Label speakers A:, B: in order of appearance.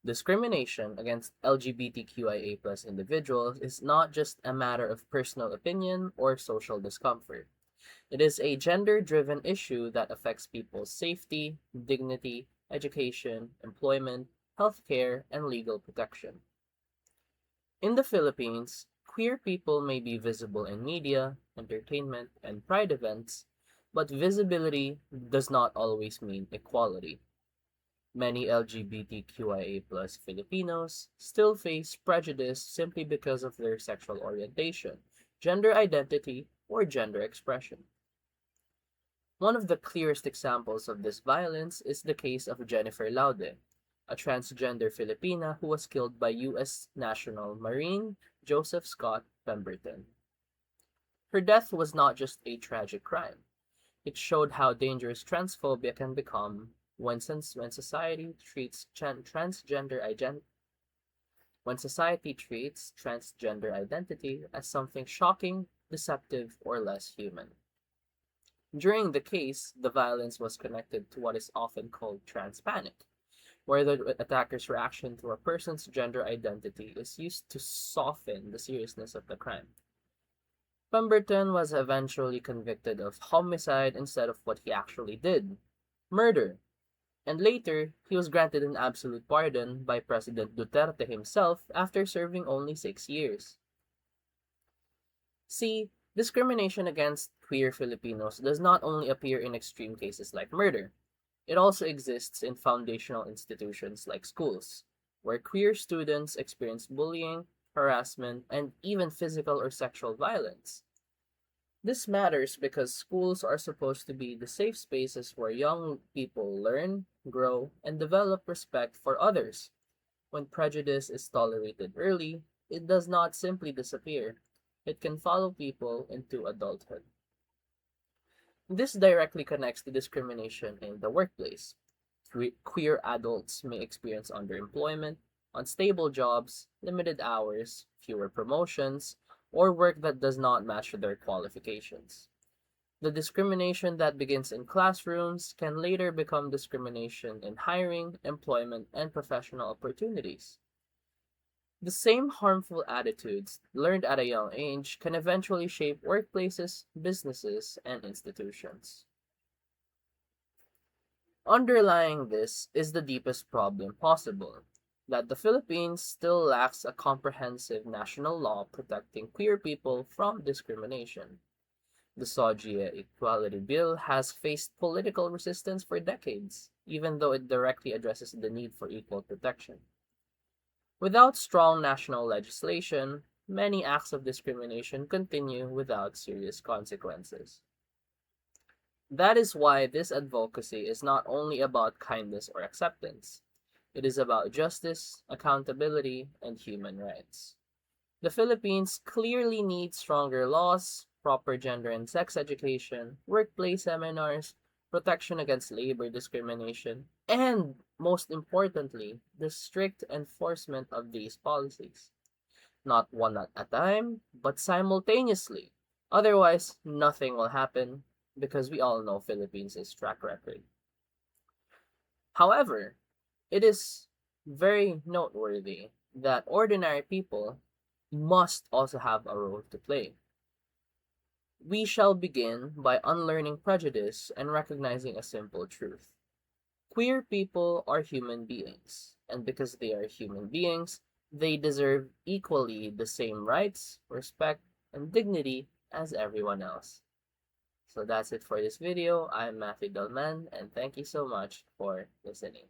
A: Discrimination against LGBTQIA+ individuals is not just a matter of personal opinion or social discomfort. It is a gender driven issue that affects people's safety, dignity, education, employment, healthcare, and legal protection. In the Philippines, queer people may be visible in media, entertainment, and pride events, but visibility does not always mean equality. Many LGBTQIA+ Filipinos still face prejudice simply because of their sexual orientation, gender identity, or gender expression. One of the clearest examples of this violence is the case of Jennifer Laude, a transgender Filipina who was killed by U.S. National Marine Joseph Scott Pemberton. Her death was not just a tragic crime, it showed how dangerous transphobia can become when society treats transgender identity as something shocking, deceptive, or less human. During the case, the violence was connected to what is often called trans panic, where the attacker's reaction to a person's gender identity is used to soften the seriousness of the crime. Pemberton was eventually convicted of homicide instead of what he actually did, murder, and later he was granted an absolute pardon by President Duterte himself after serving only 6 years. See, discrimination against queer Filipinos does not only appear in extreme cases like murder, it also exists in foundational institutions like schools, where queer students experience bullying, harassment, and even physical or sexual violence. This matters because schools are supposed to be the safe spaces where young people learn, grow, and develop respect for others. When prejudice is tolerated early, it does not simply disappear. It can follow people into adulthood. This directly connects to discrimination in the workplace. Queer adults may experience underemployment, unstable jobs, limited hours, fewer promotions, or work that does not match their qualifications. The discrimination that begins in classrooms can later become discrimination in hiring, employment, and professional opportunities. The same harmful attitudes learned at a young age can eventually shape workplaces, businesses, and institutions. Underlying this is the deepest problem possible, that the Philippines still lacks a comprehensive national law protecting queer people from discrimination. The SOGIA Equality Bill has faced political resistance for decades, even though it directly addresses the need for equal protection. Without strong national legislation, many acts of discrimination continue without serious consequences. That is why this advocacy is not only about kindness or acceptance. It is about justice, accountability, and human rights. The Philippines clearly needs stronger laws, proper gender and sex education, workplace seminars, protection against labor discrimination, and, most importantly, the strict enforcement of these policies. Not one at a time, but simultaneously. Otherwise, nothing will happen because we all know Philippines' track record. However, it is very noteworthy that ordinary people must also have a role to play. We shall begin by unlearning prejudice and recognizing a simple truth. Queer people are human beings, and because they are human beings, they deserve equally the same rights, respect, and dignity as everyone else. So that's it for this video. I'm Matthew Dalman, and thank you so much for listening.